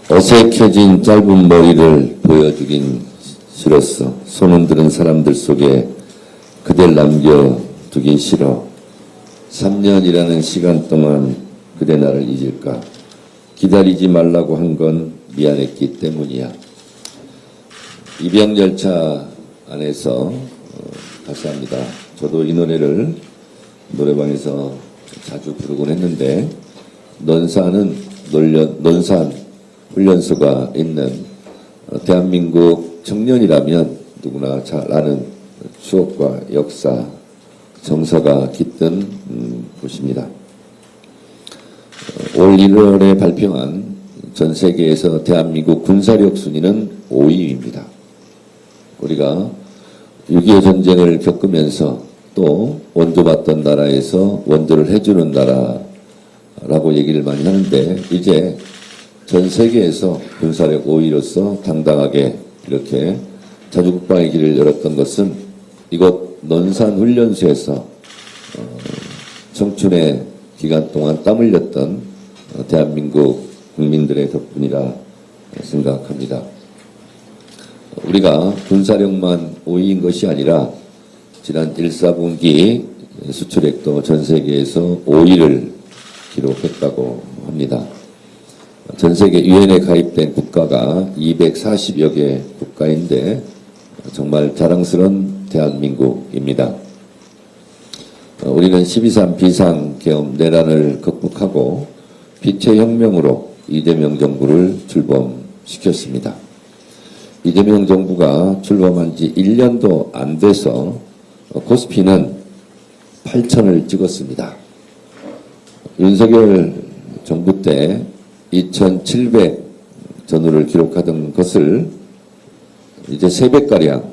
어색해진 짧은 머리를 보여주긴 싫었어. 손흔 드는 사람들 속에 그댈 남겨두긴 싫어. 3년이라는 시간 동안 그대 나를 잊을까? 기다리지 말라고 한 건 미안했기 때문이야. 입양열차 안에서 가사합니다. 저도 이 노래를 노래방에서 자주 부르곤 했는데, 논산 훈련소가 있는 대한민국 청년이라면 누구나 잘 아는 추억과 역사, 정서가 깃든 곳입니다. 올 1월에 발표한 전 세계에서 대한민국 군사력 순위는 5위입니다. 우리가 6.25 전쟁을 겪으면서 또 원조받던 나라에서 원조를 해주는 나라라고 얘기를 많이 하는데, 이제 전 세계에서 군사력 5위로서 당당하게 이렇게 자주국방의 길을 열었던 것은 이곳 논산훈련소에서 청춘의 기간 동안 땀 흘렸던 대한민국 국민들의 덕분이라 생각합니다. 우리가 군사력만 5위인 것이 아니라 지난 1, 4분기 수출액도 전 세계에서 5위를 기록했다고 합니다. 전 세계 유엔에 가입된 국가가 240여 개 국가인데 정말 자랑스러운 대한민국입니다. 우리는 12.3 비상계엄 내란을 극복하고 빛의 혁명으로 이재명 정부를 출범시켰습니다. 이재명 정부가 출범한 지 1년도 안 돼서 코스피는 8,000을 찍었습니다. 윤석열 정부 때 2,700 전후를 기록하던 것을 이제 3배가량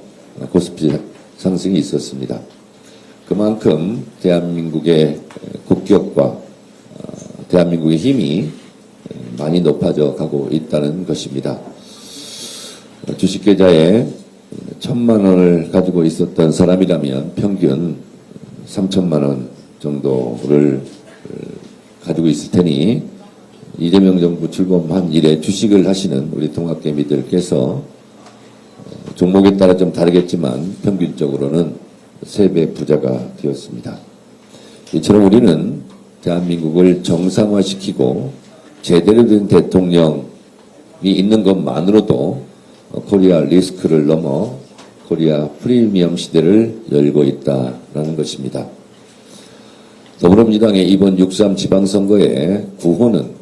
코스피 상승이 있었습니다. 그만큼 대한민국의 국격과 대한민국의 힘이 많이 높아져 가고 있다는 것입니다. 주식계좌에 1,000만 원을 가지고 있었던 사람이라면 평균 3,000만 원 정도를 가지고 있을 테니, 이재명 정부 출범한 이래 주식을 하시는 우리 통합개미들께서 종목에 따라 좀 다르겠지만 평균적으로는 3배 부자가 되었습니다. 이처럼 우리는 대한민국을 정상화시키고 제대로 된 대통령이 있는 것만으로도 코리아 리스크를 넘어 코리아 프리미엄 시대를 열고 있다라는 것입니다. 더불어민주당의 이번 6.3 지방선거의 구호는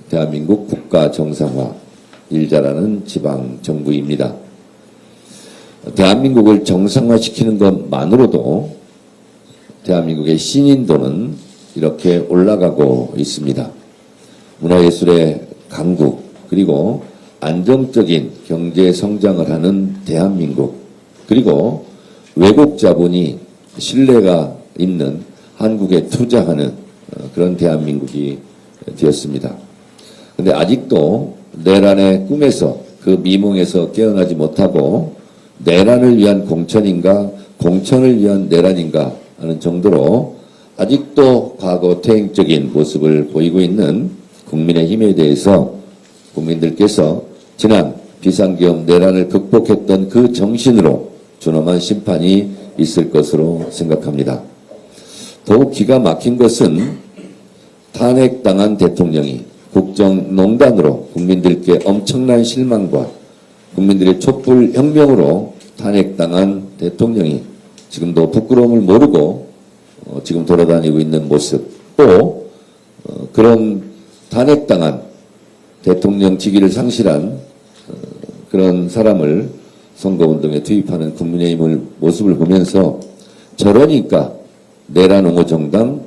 대한민국 국가 정상화, 일 잘하는 지방정부입니다. 대한민국을 정상화시키는 것만으로도 대한민국의 신인도는 이렇게 올라가고 있습니다. 문화예술의 강국, 그리고 안정적인 경제 성장을 하는 대한민국, 그리고 외국 자본이 신뢰가 있는 한국에 투자하는 그런 대한민국이 되었습니다. 그런데 아직도 내란의 꿈에서, 그 미몽에서 깨어나지 못하고 내란을 위한 공천인가 공천을 위한 내란인가 하는 정도로 아직도 과거 퇴행적인 모습을 보이고 있는 국민의힘에 대해서 국민들께서 지난 비상계엄 내란을 극복했던 그 정신으로 준엄한 심판이 있을 것으로 생각합니다. 더욱 기가 막힌 것은 탄핵당한 대통령이 국정농단으로 국민들께 엄청난 실망과 국민들의 촛불 혁명으로 탄핵당한 대통령이 지금도 부끄러움을 모르고 지금 돌아다니고 있는 모습, 또 그런 탄핵당한 대통령 직위를 상실한 그런 사람을 선거운동에 투입하는 국민의힘을 모습을 보면서 저러니까 내란 옹호 정당,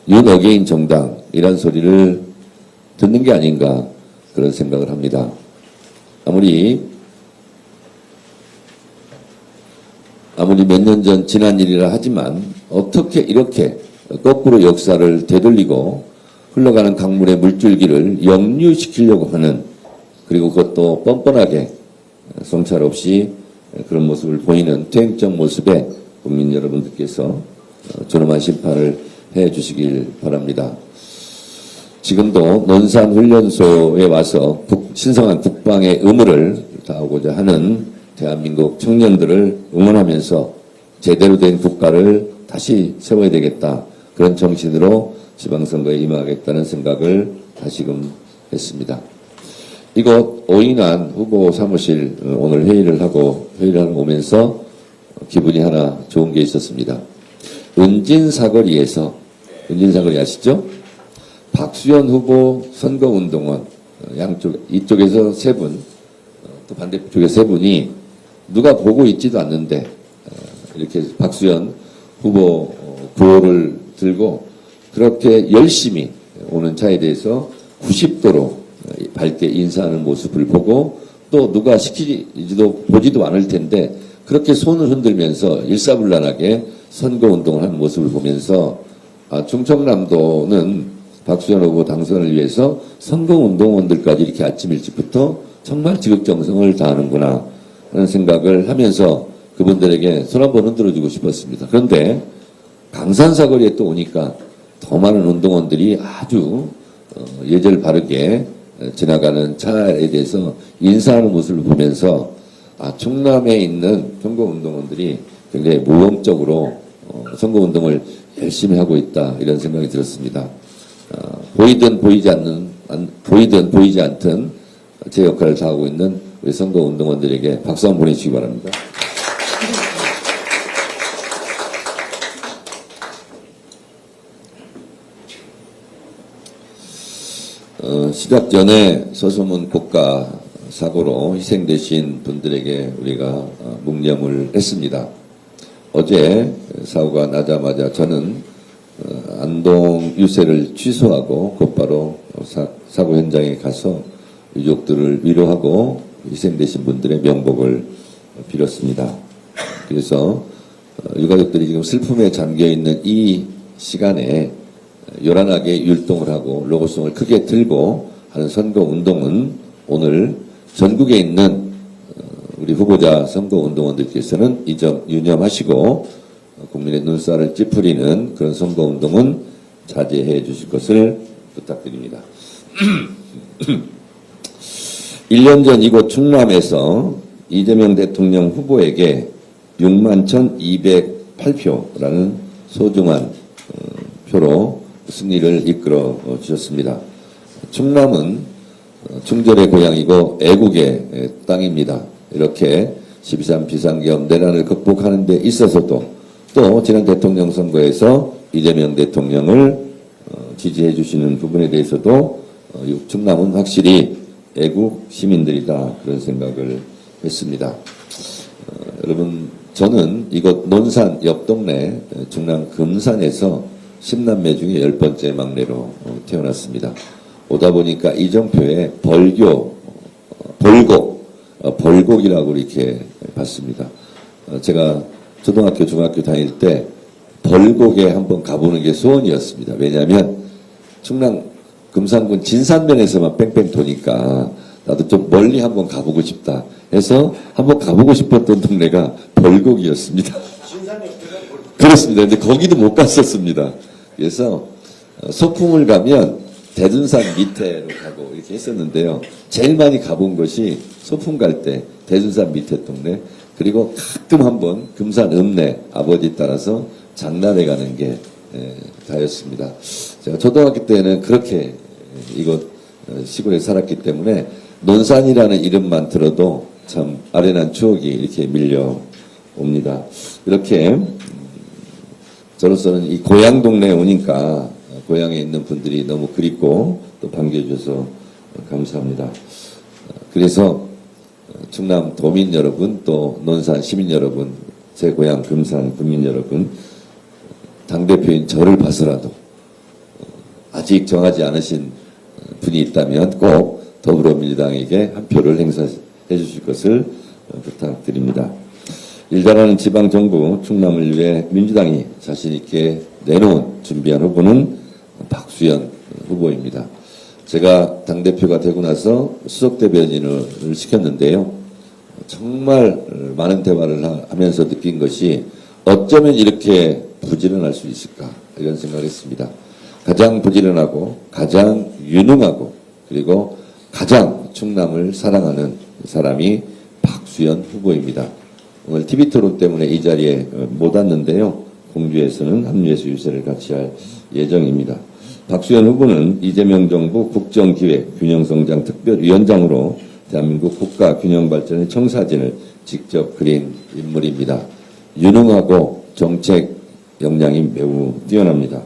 윤어게인 정당 이란 소리를 듣는 게 아닌가 그런 생각을 합니다. 아무리 몇 년 전 지난 일이라 하지만 어떻게 이렇게 거꾸로 역사를 되돌리고 흘러가는 강물의 물줄기를 역류시키려고 하는, 그리고 그것도 뻔뻔하게 성찰 없이 그런 모습을 보이는 퇴행적 모습에 국민 여러분들께서 존엄한 심판을 해 주시길 바랍니다. 지금도 논산훈련소에 와서 신성한 국방의 의무를 다하고자 하는 대한민국 청년들을 응원하면서 제대로 된 국가를 다시 세워야 되겠다. 그런 정신으로 지방선거에 임하겠다는 생각을 다시금 했습니다. 이곳 오인환 후보 사무실 오늘 회의를 하고 오면서 기분이 하나 좋은 게 있었습니다. 은진사거리에서, 은진사거리 아시죠? 박수현 후보 선거운동원 양쪽, 이쪽에서 세 분, 또 반대쪽에 세 분이 누가 보고 있지도 않는데 이렇게 박수현 후보 구호를 들고 그렇게 열심히 오는 차에 대해서 90도로 밝게 인사하는 모습을 보고 또 누가 시키지도 보지도 않을 텐데 그렇게 손을 흔들면서 일사불란하게 선거운동을 하는 모습을 보면서 충청남도는 박수현 후보 당선을 위해서 선거운동원들까지 이렇게 아침 일찍부터 정말 지극정성을 다하는구나 하는 생각을 하면서 그분들에게 손 한번 흔들어주고 싶었습니다. 그런데 강산사거리에 또 오니까 더 많은 운동원들이 아주 예절 바르게 지나가는 차에 대해서 인사하는 모습을 보면서 충남에 있는 선거운동원들이 굉장히 모범적으로 선거운동을 열심히 하고 있다 이런 생각이 들었습니다. 보이든 보이지 않든 제 역할을 다하고 있는 우리 선거운동원들에게 박수 한번 보내주시기 바랍니다. 시작 전에 서소문 곡가 사고로 희생되신 분들에게 우리가 묵념을 했습니다. 어제 사고가 나자마자 저는 안동 유세를 취소하고 곧바로 사고 현장에 가서 유족들을 위로하고 희생되신 분들의 명복을 빌었습니다. 그래서 유가족들이 지금 슬픔에 잠겨있는 이 시간에 요란하게 율동을 하고 로고송을 크게 들고 하는 선거운동은 오늘 전국에 있는 우리 후보자 선거운동원들께서는 이 점 유념하시고 국민의 눈살을 찌푸리는 그런 선거운동은 자제해 주실 것을 부탁드립니다. 1년 전 이곳 충남에서 이재명 대통령 후보에게 61,208표라는 소중한 표로 승리를 이끌어 주셨습니다. 충남은 충절의 고향이고 애국의 땅입니다. 이렇게 12.3 비상계엄 내란을 극복하는 데 있어서도 또 지난 대통령 선거에서 이재명 대통령을 지지해 주시는 부분에 대해서도 충남은 확실히 애국 시민들이다 그런 생각을 했습니다. 여러분 저는 이곳 논산 옆 동네 충남 금산에서 10남매 중에 10번째 막내로 태어났습니다. 오다 보니까 이정표에 벌곡이라고 이렇게 봤습니다. 제가 초등학교, 중학교 다닐 때 벌곡에 한번 가보는 게 소원이었습니다. 왜냐하면 충남 금산군 진산면에서만 뺑뺑 도니까 나도 좀 멀리 한번 가보고 싶다 해서 한번 가보고 싶었던 동네가 벌곡이었습니다. 그렇습니다. 근데 거기도 못 갔었습니다. 그래서 소풍을 가면 대둔산 밑에로 가고 이렇게 했었는데요. 제일 많이 가본 것이 소풍 갈 때 대둔산 밑에 동네 그리고 가끔 한번 금산 읍내 아버지 따라서 장난에 가는 게 다였습니다. 제가 초등학교 때는 그렇게 이곳 시골에 살았기 때문에 논산이라는 이름만 들어도 참 아련한 추억이 이렇게 밀려옵니다. 이렇게 저로서는 이 고향 동네에 오니까 고향에 있는 분들이 너무 그립고 또 반겨주셔서 감사합니다. 그래서 충남 도민 여러분 또 논산 시민 여러분 제 고향 금산 국민 여러분 당대표인 저를 봐서라도 아직 정하지 않으신 분이 있다면 꼭 더불어민주당에게 한 표를 행사해 주실 것을 부탁드립니다. 일자라는 지방정부 충남을 위해 민주당이 자신있게 내놓은 준비한 후보는 박수현 후보입니다. 제가 당대표가 되고 나서 수석대변인을 시켰는데요. 정말 많은 대화를 하면서 느낀 것이 어쩌면 이렇게 부지런할 수 있을까 이런 생각을 했습니다. 가장 부지런하고 가장 유능하고 그리고 가장 충남을 사랑하는 사람이 박수현 후보입니다. 오늘 TV 토론 때문에 이 자리에 못 왔는데요. 공주에서는 합류해서 유세를 같이 할 예정입니다. 박수현 후보는 이재명 정부 국정기획균형성장 특별위원장으로 대한민국 국가 균형발전의 청사진을 직접 그린 인물입니다. 유능하고 정책 역량이 매우 뛰어납니다.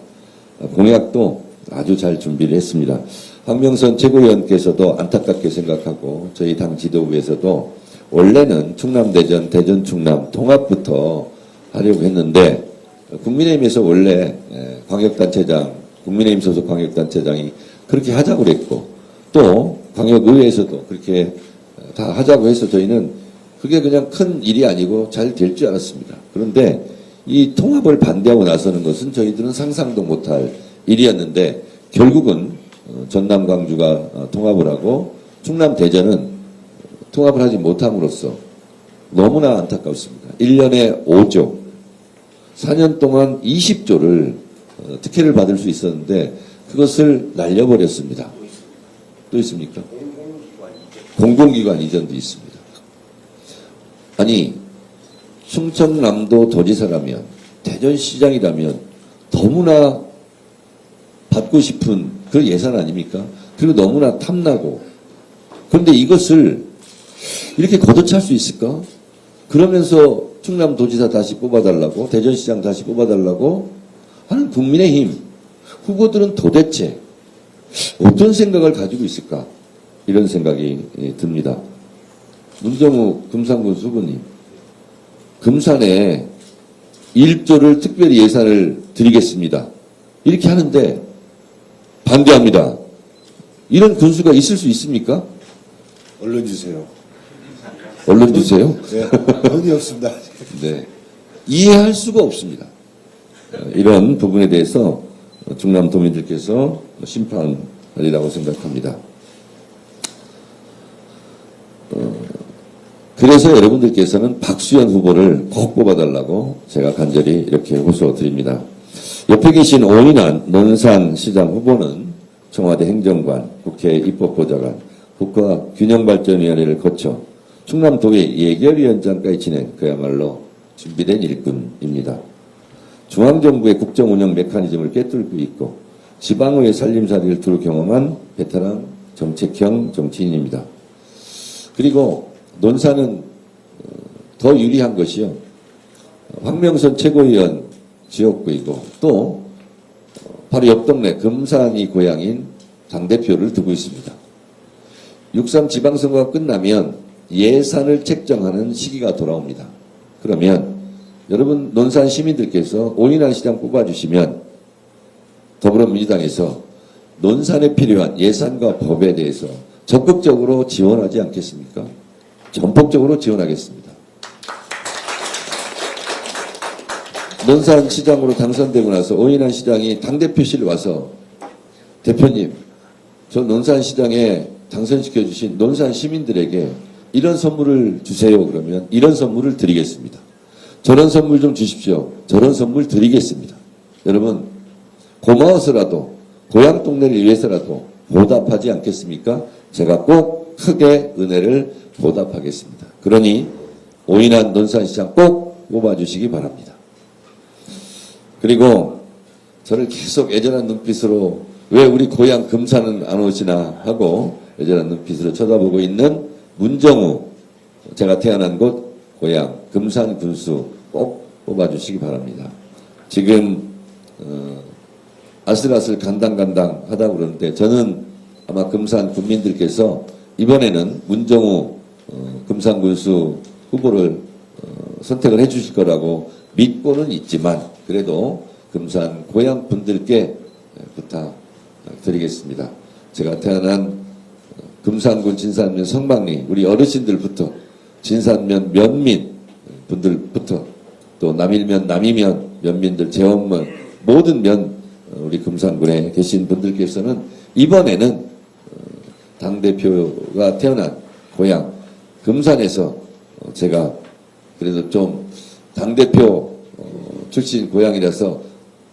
공약도 아주 잘 준비를 했습니다. 황명선 최고위원께서도 안타깝게 생각하고 저희 당 지도부에서도 원래는 충남대전, 대전충남 통합부터 하려고 했는데 국민의힘에서 원래 광역단체장, 국민의힘 소속 광역단체장이 그렇게 하자고 그랬고 또 광역의회에서도 그렇게 다 하자고 해서 저희는 그게 그냥 큰 일이 아니고 잘 될 줄 알았습니다. 그런데 이 통합을 반대하고 나서는 것은 저희들은 상상도 못할 일이었는데 결국은 전남 광주가 통합을 하고 충남 대전은 통합을 하지 못함으로써 너무나 안타깝습니다. 1년에 5조, 4년 동안 20조를 특혜를 받을 수 있었는데 그것을 날려버렸습니다. 또 있습니까? 공공기관 이전도 있습니다. 아니 충청남도 도지사라면 대전시장이라면 너무나 받고 싶은 그 예산 아닙니까? 그리고 너무나 탐나고 그런데 이것을 이렇게 걷어찰 수 있을까? 그러면서 충남도지사 다시 뽑아달라고 대전시장 다시 뽑아달라고 하는 국민의힘 후보들은 도대체 어떤 생각을 가지고 있을까? 이런 생각이 듭니다. 문정우 금산군 수구님, 금산에 1조를 특별히 예산을 드리겠습니다. 이렇게 하는데 반대합니다. 이런 군수가 있을 수 있습니까? 언론 주세요. 언론 주세요? 네, 돈이 없습니다. 네. 이해할 수가 없습니다. 이런 부분에 대해서 충남 도민들께서 심판하리라고 생각합니다. 그래서 여러분들께서는 박수현 후보를 꼭 뽑아달라고 제가 간절히 이렇게 호소드립니다. 옆에 계신 오인환 논산시장 후보는 청와대 행정관, 국회 입법보좌관, 국가균형발전위원회를 거쳐 충남도의 예결위원장까지 지낸 그야말로 준비된 일꾼입니다. 중앙정부의 국정운영 메커니즘을 꿰뚫고 있고 지방의회 살림살이를 두루 경험한 베테랑 정책형 정치인입니다. 그리고 논산은 더 유리한 것이요. 황명선 최고위원 지역구이고 또 바로 옆 동네 금산이 고향인 당대표를 두고 있습니다. 6.3 지방선거가 끝나면 예산을 책정하는 시기가 돌아옵니다. 그러면 여러분 논산 시민들께서 오인환 시장 뽑아주시면 더불어민주당에서 논산에 필요한 예산과 법에 대해서 적극적으로 지원하지 않겠습니까? 전폭적으로 지원하겠습니다. 논산 시장으로 당선되고 나서 오인환 시장이 당대표실 와서 대표님, 저 논산 시장에 당선시켜 주신 논산 시민들에게 이런 선물을 주세요. 그러면 이런 선물을 드리겠습니다. 저런 선물 좀 주십시오. 저런 선물 드리겠습니다. 여러분 고마워서라도 고향 동네를 위해서라도 보답하지 않겠습니까? 제가 꼭 크게 은혜를 보답하겠습니다. 그러니 오인환 논산시장 꼭 뽑아주시기 바랍니다. 그리고 저를 계속 애절한 눈빛으로 왜 우리 고향 금산은 안 오시나 하고 애절한 눈빛으로 쳐다보고 있는 문정우, 제가 태어난 곳 고향 금산 군수 꼭 뽑아주시기 바랍니다. 지금 아슬아슬 간당간당 하다 그러는데 저는 아마 금산 군민들께서 이번에는 문정우 금산 군수 후보를 선택을 해 주실 거라고 믿고는 있지만 그래도 금산 고향 분들께 부탁드리겠습니다. 제가 태어난 금산군 진산면 성방리 우리 어르신들부터 진산면 면민 분들부터 또 남일면 남이면 면민들 제원면 모든 면 우리 금산군에 계신 분들께서는 이번에는 당대표가 태어난 고향 금산에서 제가 그래도 좀 당대표 출신 고향이라서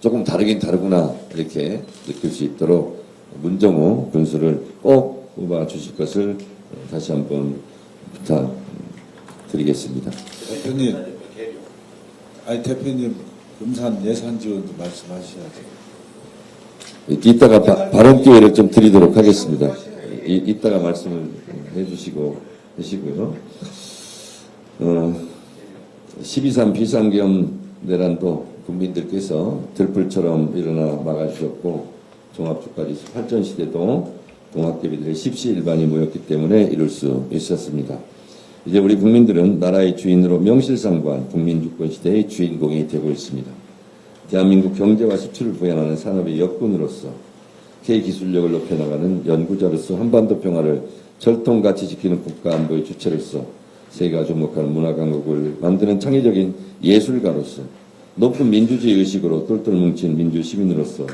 조금 다르긴 다르구나 이렇게 느낄 수 있도록 문정우 군수를 꼭 뽑아주실 것을 다시 한번 부탁드리겠습니다. 대표님, 대표님 금산 예산 지원도 말씀하셔야죠. 이따가 발언 기회를 좀 드리도록 하겠습니다. 이따가 말씀을 해주시고 하시고요. 12.3 비상겸 내란도 국민들께서 들불처럼 일어나 막아주셨고 종합주가지수 8전 시대도 동학개비들의 십시일반이 모였기 때문에 이룰 수 있었습니다. 이제 우리 국민들은 나라의 주인으로 명실상부한 국민주권 시대의 주인공이 되고 있습니다. 대한민국 경제와 수출을 부양하는 산업의 역군으로서 K기술력을 높여나가는 연구자로서 한반도 평화를 철통같이 지키는 국가안보의 주체로서 세계가 주목하는 문화강국을 만드는 창의적인 예술가로서 높은 민주주의 의식으로 똘똘 뭉친 민주시민으로서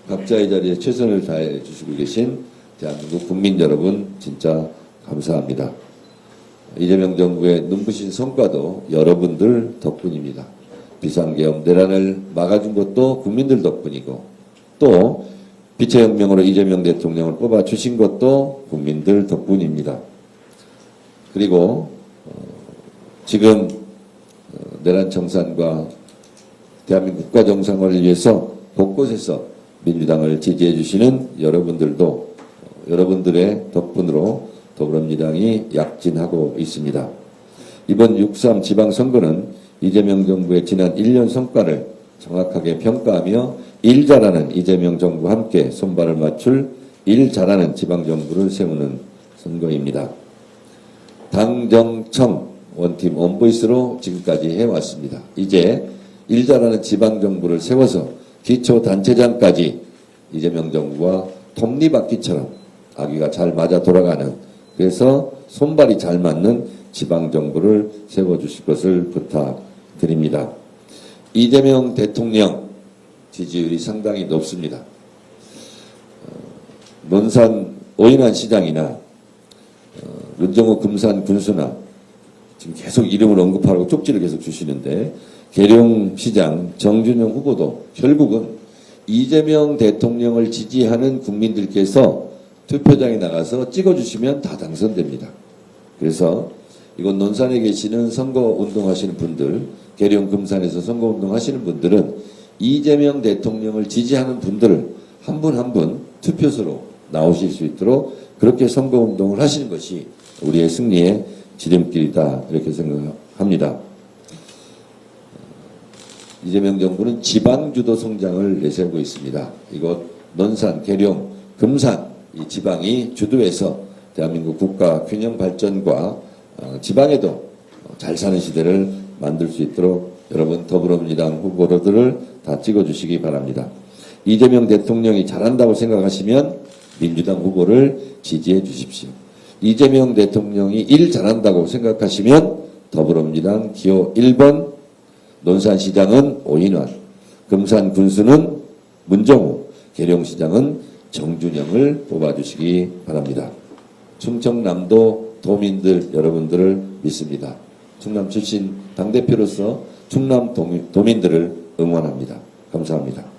각자의 자리에 최선을 다해 주시고 계신 대한민국 국민 여러분 진짜 감사합니다. 이재명 정부의 눈부신 성과도 여러분들 덕분입니다. 비상계엄 내란을 막아준 것도 국민들 덕분이고 또 빛의 혁명으로 이재명 대통령을 뽑아주신 것도 국민들 덕분입니다. 그리고 지금 내란 청산과 대한민국 국가 정상화를 위해서 곳곳에서 민주당을 지지해 주시는 여러분들도 여러분들의 덕분으로 더불어민주당이 약진하고 있습니다. 이번 6.3 지방선거는 이재명 정부의 지난 1년 성과를 정확하게 평가하며 일 잘하는 이재명 정부와 함께 손발을 맞출 일 잘하는 지방정부를 세우는 선거입니다. 당정청 원팀 원보이스로 지금까지 해왔습니다. 이제 일 잘하는 지방정부를 세워서 기초단체장까지 이재명 정부와 톱니바퀴처럼 아기가 잘 맞아 돌아가는 그래서 손발이 잘 맞는 지방정부를 세워주실 것을 부탁드립니다. 이재명 대통령 지지율이 상당히 높습니다. 논산 오인환 시장이나 문정우 금산 군수나 지금 계속 이름을 언급하고 쪽지를 계속 주시는데 계룡시장 정준영 후보도 결국은 이재명 대통령을 지지하는 국민들께서 투표장에 나가서 찍어주시면 다 당선됩니다. 그래서 이곳 논산에 계시는 선거운동 하시는 분들, 계룡 금산에서 선거운동 하시는 분들은 이재명 대통령을 지지하는 분들을 한 분 한 분 투표소로 나오실 수 있도록 그렇게 선거운동을 하시는 것이 우리의 승리의 지름길이다 이렇게 생각합니다. 이재명 정부는 지방주도 성장을 내세우고 있습니다. 이곳 논산, 계룡, 금산 이 지방이 주도해서 대한민국 국가 균형 발전과 지방에도 잘 사는 시대를 만들 수 있도록 여러분 더불어민주당 후보들을 다 찍어주시기 바랍니다. 이재명 대통령이 잘한다고 생각하시면 민주당 후보를 지지해 주십시오. 이재명 대통령이 일 잘한다고 생각하시면 더불어민주당 기호 1번 논산시장은 오인환, 금산 군수는 문정우, 계룡시장은 정준영을 뽑아주시기 바랍니다. 충청남도 도민들 여러분들을 믿습니다. 충남 출신 당대표로서 충남 도민들을 응원합니다. 감사합니다.